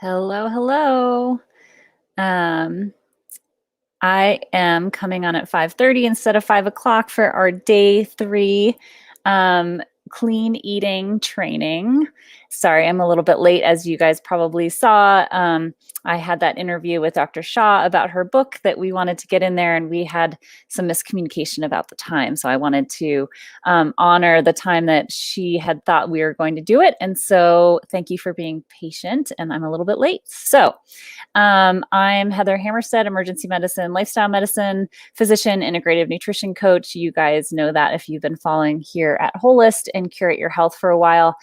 Hello, hello. Um, I am coming on at 5:30 instead of 5 o'clock for our day three um, clean eating training. Sorry, I'm a little bit late, as you guys probably saw. I had that interview with Dr. Shaw about her book that we wanted to get in there, and we had some miscommunication about the time. So I wanted to honor the time that she had thought we were going to do it. And so thank you for being patient, and I'm a little bit late. So I'm Heather Hammerstead, emergency medicine, lifestyle medicine, physician, integrative nutrition coach. You guys know that if you've been following here at Holist and Curate Your Health for a while.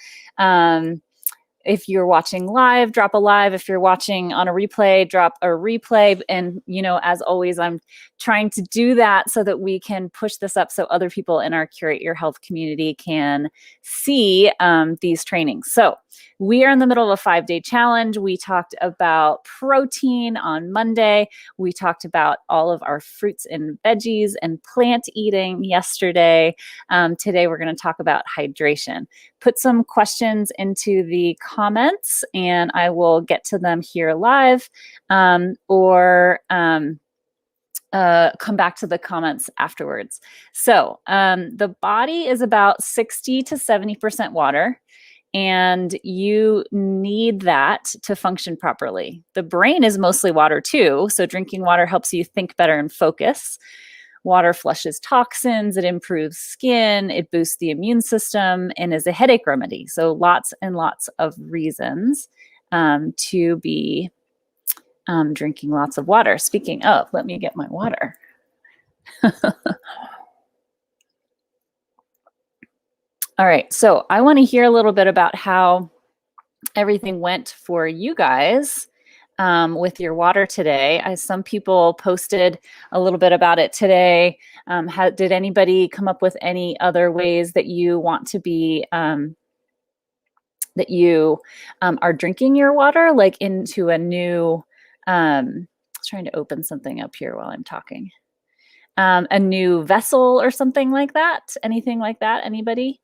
If you're watching live, drop a live. If you're watching on a replay, drop a replay. And, as always, I'm trying to do that so that we can push this up so other people in our Curate Your Health community can see these trainings. So we are in the middle of a 5-day challenge. We talked about protein on Monday. We talked about all of our fruits and veggies and plant eating yesterday. Today, we're going to talk about hydration. Put some questions into the comments and I will get to them here live or come back to the comments afterwards. So the body is about 60 to 70% water, and you need that to function properly. The brain is mostly water too, so drinking water helps you think better and focus. Water flushes toxins, it improves skin, it boosts the immune system, and is a headache remedy. So lots and lots of reasons to be drinking lots of water. Speaking of, let me get my water. All right, so I want to hear a little bit about how everything went for you guys with your water today. Some people posted a little bit about it today. Did anybody come up with any other ways that you want to be, that you are drinking your water, like into a new, I was trying to open something up here while I'm talking, a new vessel or something like that? Anything like that? Anybody?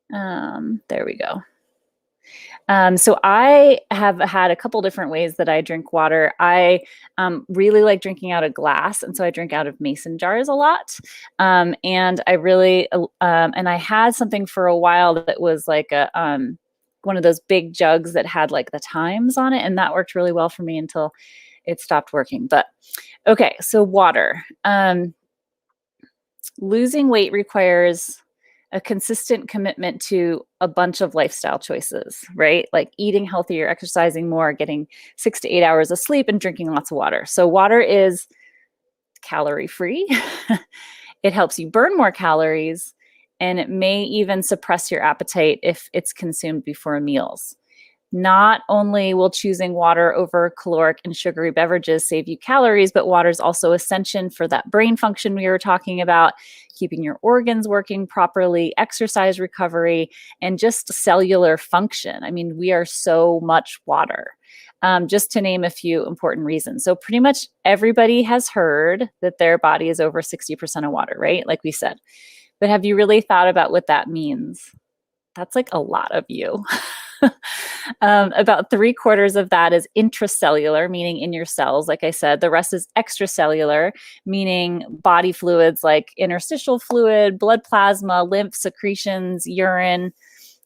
There we go. So I have had a couple different ways that I drink water. I really like drinking out of glass, and so I drink out of mason jars a lot. And I really, and I had something for a while that was like a one of those big jugs that had like the times on it, and that worked really well for me until it stopped working. But okay, so water. Losing weight requires a consistent commitment to a bunch of lifestyle choices, right? Like eating healthier, exercising more, getting 6 to 8 hours of sleep, and drinking lots of water. So water is calorie free. It helps you burn more calories, and it may even suppress your appetite if it's consumed before meals. Not only will choosing water over caloric and sugary beverages save you calories, but water is also essential for that brain function we were talking about, keeping your organs working properly, exercise recovery, and just cellular function. I mean, we are so much water. Just to name a few important reasons. So pretty much everybody has heard that their body is over 60% of water, right? Like we said. But have you really thought about what that means? That's like a lot of you. About 3/4 of that is intracellular, meaning in your cells. Like I said, the rest is extracellular, meaning body fluids like interstitial fluid, blood plasma, lymph secretions, urine.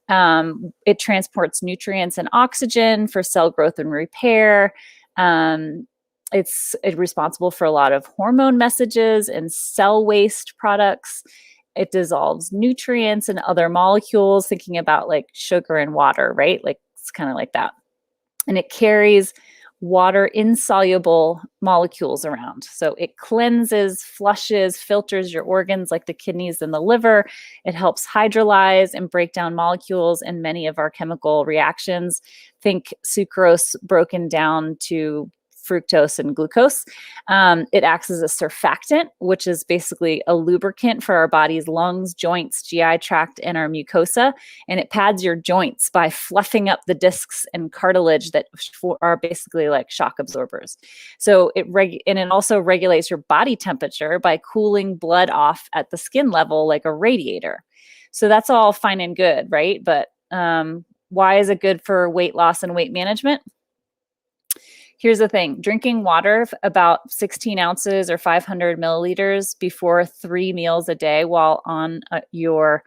It transports nutrients and oxygen for cell growth and repair. It's responsible for a lot of hormone messages and cell waste products. It dissolves nutrients and other molecules, thinking about like sugar and water, right? Like it's kind of like that. And it carries water insoluble molecules around. So it cleanses, flushes, filters your organs like the kidneys and the liver. It helps hydrolyze and break down molecules in many of our chemical reactions. Think sucrose broken down to fructose and glucose. It acts as a surfactant, which is basically a lubricant for our body's lungs, joints, GI tract, and our mucosa. And it pads your joints by fluffing up the discs and cartilage that are basically like shock absorbers. So it also regulates your body temperature by cooling blood off at the skin level like a radiator. So that's all fine and good, right? But why is it good for weight loss and weight management? Here's the thing, drinking water about 16 ounces or 500 milliliters before 3 meals a day while on your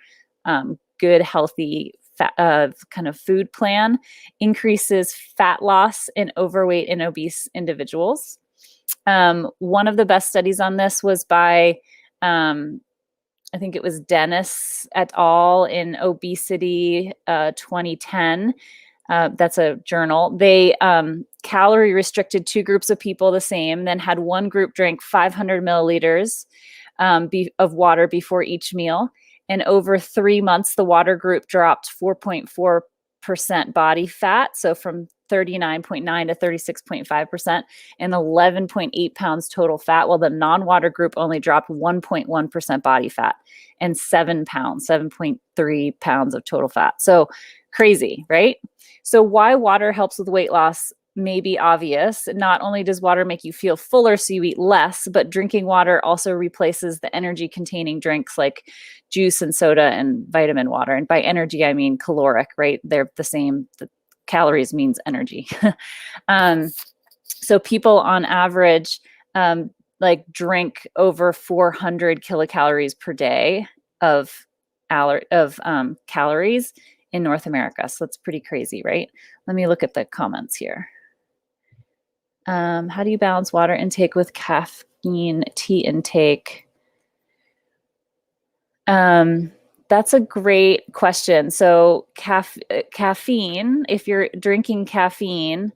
good, healthy kind of food plan increases fat loss in overweight and obese individuals. One of the best studies on this was by, I think it was Dennis et al. In Obesity 2010. That's a journal. They calorie restricted 2 groups of people the same, then had one group drink 500 milliliters of water before each meal. And over 3 months, the water group dropped 4.4% body fat. So from 39.9 to 36.5% and 11.8 pounds total fat, while the non-water group only dropped 1.1% body fat and 7.3 pounds of total fat. So crazy, right? So why water helps with weight loss may be obvious. Not only does water make you feel fuller so you eat less, but drinking water also replaces the energy containing drinks like juice and soda and vitamin water. And by energy, I mean caloric, right? They're the same. The calories means energy. So people on average like drink over 400 kilocalories per day of calories in North America. So that's pretty crazy, right? Let me look at the comments here. How do you balance water intake with caffeine tea intake? That's a great question. So caffeine, if you're drinking caffeine,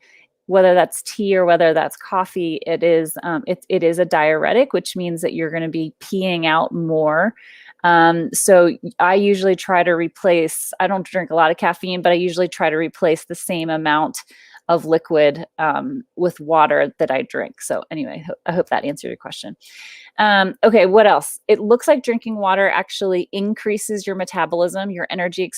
whether that's tea or whether that's coffee, it is a diuretic, which means that you're going to be peeing out more. So I usually try to replace, I don't drink a lot of caffeine, but I usually try to replace the same amount of liquid with water that I drink. So anyway, I hope that answered your question. Okay, what else? It looks like drinking water actually increases your metabolism, your energy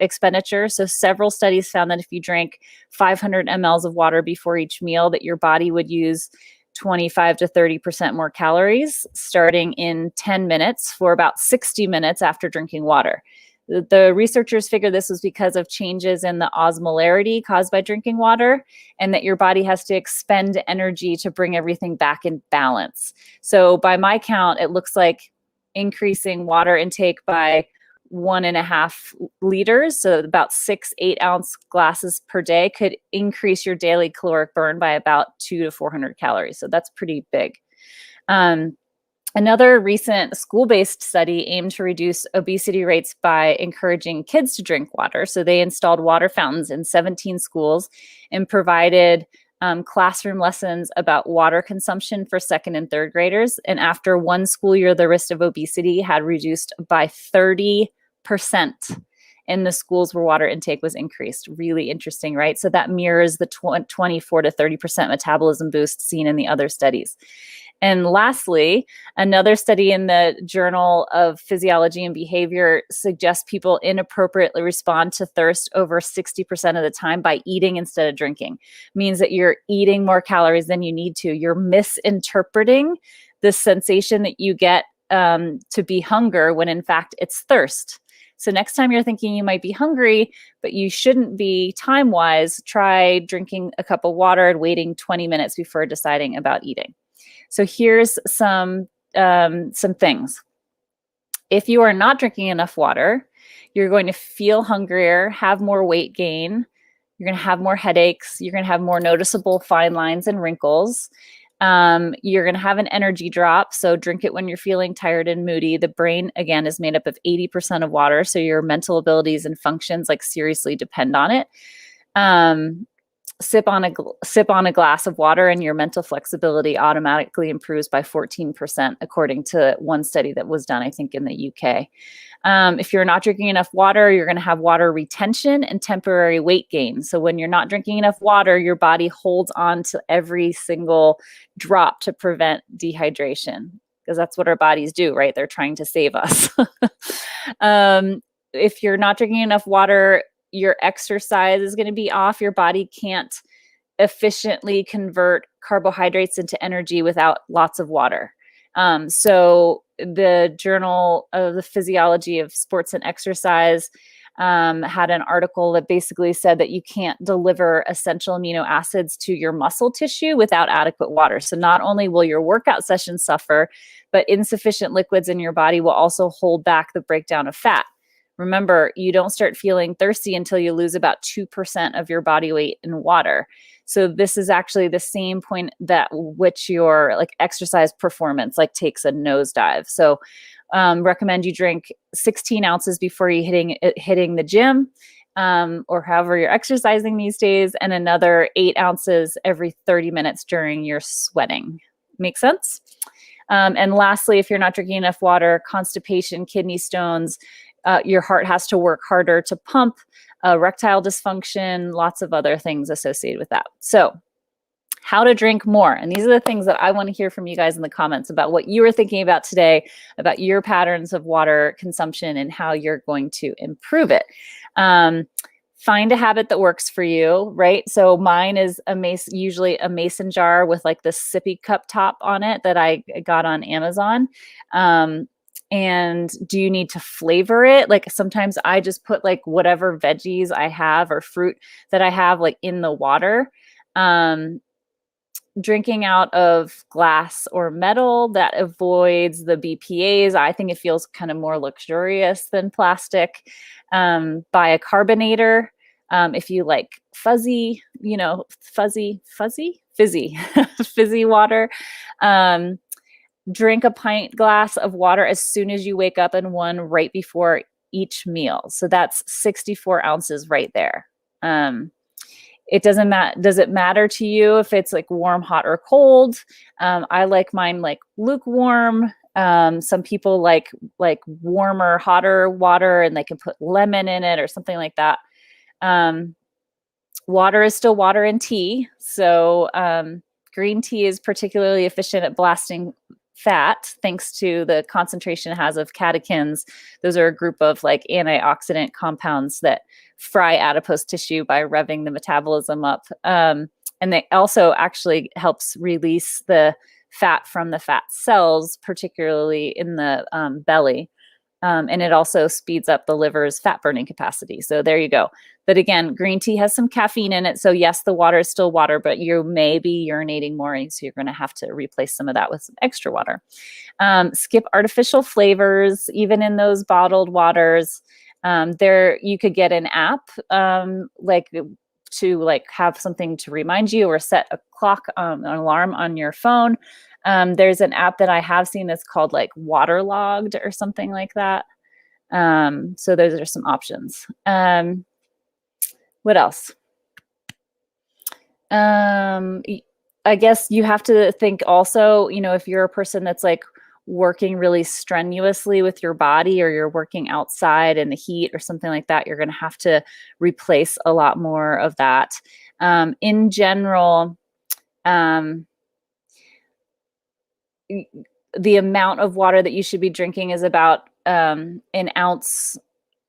expenditure. So several studies found that if you drank 500 mLs of water before each meal, that your body would use 25 to 30% more calories starting in 10 minutes for about 60 minutes after drinking water. The researchers figured this was because of changes in the osmolarity caused by drinking water, and that your body has to expend energy to bring everything back in balance. So by my count, it looks like increasing water intake by 1.5 liters, so about 6 8-ounce glasses per day, could increase your daily caloric burn by about 200 to 400 calories. So that's pretty big. Another recent school-based study aimed to reduce obesity rates by encouraging kids to drink water. So they installed water fountains in 17 schools and provided classroom lessons about water consumption for 2nd and 3rd graders. And after one school year, the risk of obesity had reduced by 30% in the schools where water intake was increased. Really interesting, right? So that mirrors the 24 to 30% metabolism boost seen in the other studies. And lastly, another study in the Journal of Physiology and Behavior suggests people inappropriately respond to thirst over 60% of the time by eating instead of drinking. Means that you're eating more calories than you need to. You're misinterpreting the sensation that you get to be hunger when in fact it's thirst. So next time you're thinking you might be hungry, but you shouldn't be time-wise, try drinking a cup of water and waiting 20 minutes before deciding about eating. So here's some things. If you are not drinking enough water, you're going to feel hungrier, have more weight gain, you're going to have more headaches, you're going to have more noticeable fine lines and wrinkles. You're going to have an energy drop. So drink it when you're feeling tired and moody. The brain, again, is made up of 80% of water. So your mental abilities and functions like seriously depend on it. Sip on a glass of water and your mental flexibility automatically improves by 14%, according to one study that was done, I think, in the UK. If you're not drinking enough water, you're going to have water retention and temporary weight gain. So when you're not drinking enough water, your body holds on to every single drop to prevent dehydration, because that's what our bodies do, right? They're trying to save us. If you're not drinking enough water, your exercise is going to be off. Your body can't efficiently convert carbohydrates into energy without lots of water. So the Journal of the Physiology of Sports and Exercise had an article that basically said that you can't deliver essential amino acids to your muscle tissue without adequate water. So not only will your workout session suffer, but insufficient liquids in your body will also hold back the breakdown of fat. Remember, you don't start feeling thirsty until you lose about 2% of your body weight in water. So this is actually the same point that which your like exercise performance like takes a nosedive. So recommend you drink 16 ounces before you hitting the gym, or however you're exercising these days, and another 8 ounces every 30 minutes during your sweating. Make sense? And lastly, if you're not drinking enough water, constipation, kidney stones, your heart has to work harder to pump, erectile dysfunction, lots of other things associated with that. So how to drink more. And these are the things that I want to hear from you guys in the comments about what you were thinking about today, about your patterns of water consumption and how you're going to improve it. Find a habit that works for you, right? So mine is usually a mason jar with like the sippy cup top on it that I got on Amazon. And do you need to flavor it? Like sometimes I just put like whatever veggies I have or fruit that I have like in the water. Drinking out of glass or metal that avoids the BPAs. I think it feels kind of more luxurious than plastic. Buy a carbonator. If you like fizzy, fizzy water. Drink a pint glass of water as soon as you wake up and one right before each meal. So that's 64 ounces right there. It doesn't matter. Does it matter to you if it's like warm, hot, or cold? I like mine like lukewarm. Some people like warmer, hotter water, and they can put lemon in it or something like that. Water is still water in tea. So green tea is particularly efficient at blasting fat thanks to the concentration it has of catechins. Those are a group of like antioxidant compounds that fry adipose tissue by revving the metabolism up. And they also actually helps release the fat from the fat cells, particularly in the belly. And it also speeds up the liver's fat burning capacity. So there you go. But again, green tea has some caffeine in it. So yes, the water is still water, but you may be urinating more. And so you're going to have to replace some of that with some extra water. Skip artificial flavors, even in those bottled waters. There, you could get an app to have something to remind you or set a clock, an alarm on your phone. There's an app that I have seen that's called like Waterlogged or something like that. So those are some options. What else? I guess you have to think also, if you're a person that's like working really strenuously with your body, or you're working outside in the heat or something like that, you're going to have to replace a lot more of that. In general, the amount of water that you should be drinking is about an ounce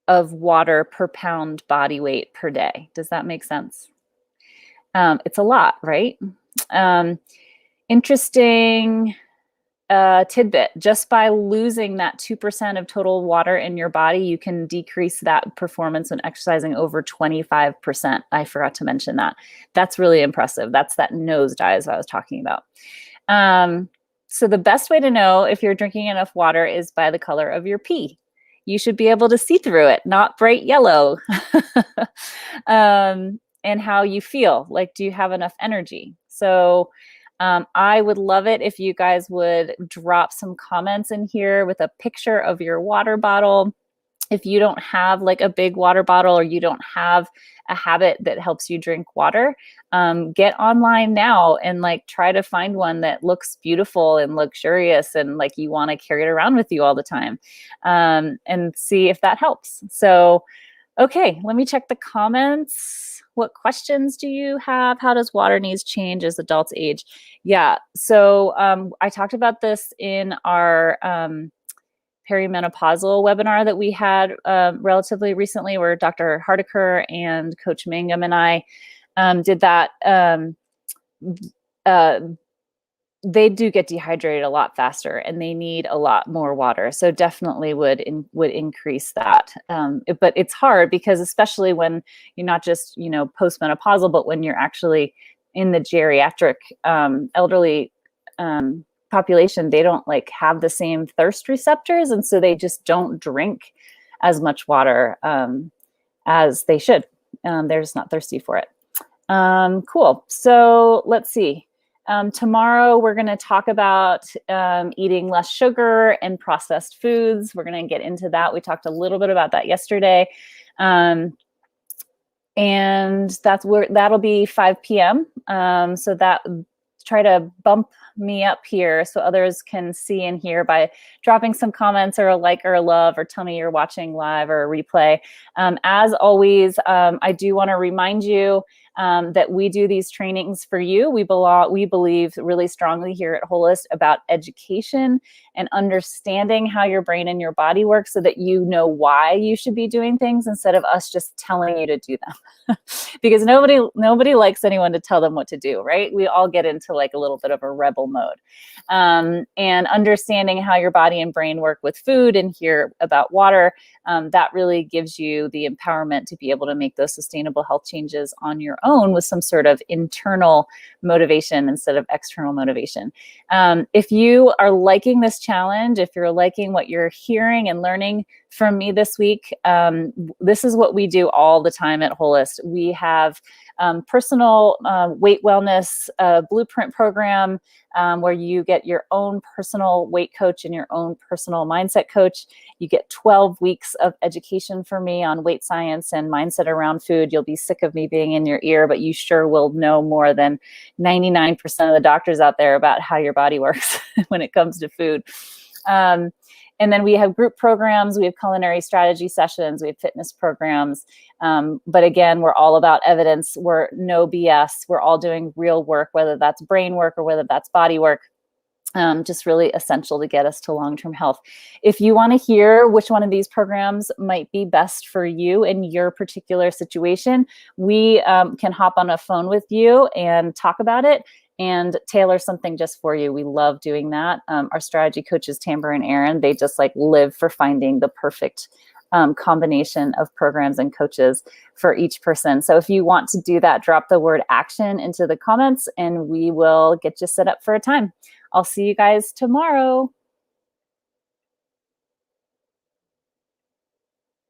of water per pound body weight per day. Does that make sense? It's a lot, right? Interesting tidbit. Just by losing that 2% of total water in your body, you can decrease that performance when exercising over 25%. I forgot to mention that. That's really impressive. That's that nosedive as I was talking about. So the best way to know if you're drinking enough water is by the color of your pee. You should be able to see through it, not bright yellow. And how you feel. Like, do you have enough energy? So I would love it if you guys would drop some comments in here with a picture of your water bottle. If you don't have like a big water bottle, or you don't have a habit that helps you drink water, get online now and like try to find one that looks beautiful and luxurious and like you want to carry it around with you all the time, and see if that helps. So, okay, let me check the comments. What questions do you have? How does water needs change as adults age? Yeah, so I talked about this in our perimenopausal webinar that we had relatively recently, where Dr. Hardiker and Coach Mangum and I did that they do get dehydrated a lot faster and they need a lot more water. So definitely would increase that. But it's hard because especially when you're not just, postmenopausal, but when you're actually in the geriatric elderly population, they don't like have the same thirst receptors. And so they just don't drink as much water as they should. They're just not thirsty for it. Cool. So let's see. Tomorrow, we're going to talk about eating less sugar and processed foods. We're going to get into that. We talked a little bit about that yesterday. And that'll be 5 p.m. So that try to bump me up here so others can see and hear by dropping some comments or a like or a love, or tell me you're watching live or a replay. As always, I do want to remind you that we do these trainings for you. We believe really strongly here at Holist about education and understanding how your brain and your body work so that you know why you should be doing things instead of us just telling you to do them. Because nobody likes anyone to tell them what to do, right? We all get into like a little bit of a rebel mode. And understanding how your body and brain work with food and hear about water, that really gives you the empowerment to be able to make those sustainable health changes on your own with some sort of internal motivation instead of external motivation. If you are liking this challenge, if you're liking what you're hearing and learning from me this week, this is what we do all the time at Holist. We have personal weight wellness blueprint program where you get your own personal weight coach and your own personal mindset coach. You get 12 weeks of education from me on weight science and mindset around food. You'll be sick of me being in your ear, but you sure will know more than 99% of the doctors out there about how your body works when it comes to food. And then we have group programs, we have culinary strategy sessions, we have fitness programs. But again, we're all about evidence. We're no BS. We're all doing real work, whether that's brain work or whether that's body work. Just really essential to get us to long-term health. If you want to hear which one of these programs might be best for you in your particular situation, we can hop on a phone with you and talk about it and tailor something just for you. We love doing that. Our strategy coaches, Tamber and Aaron, they just like live for finding the perfect combination of programs and coaches for each person. So if you want to do that, drop the word action into the comments and we will get you set up for a time. I'll see you guys tomorrow.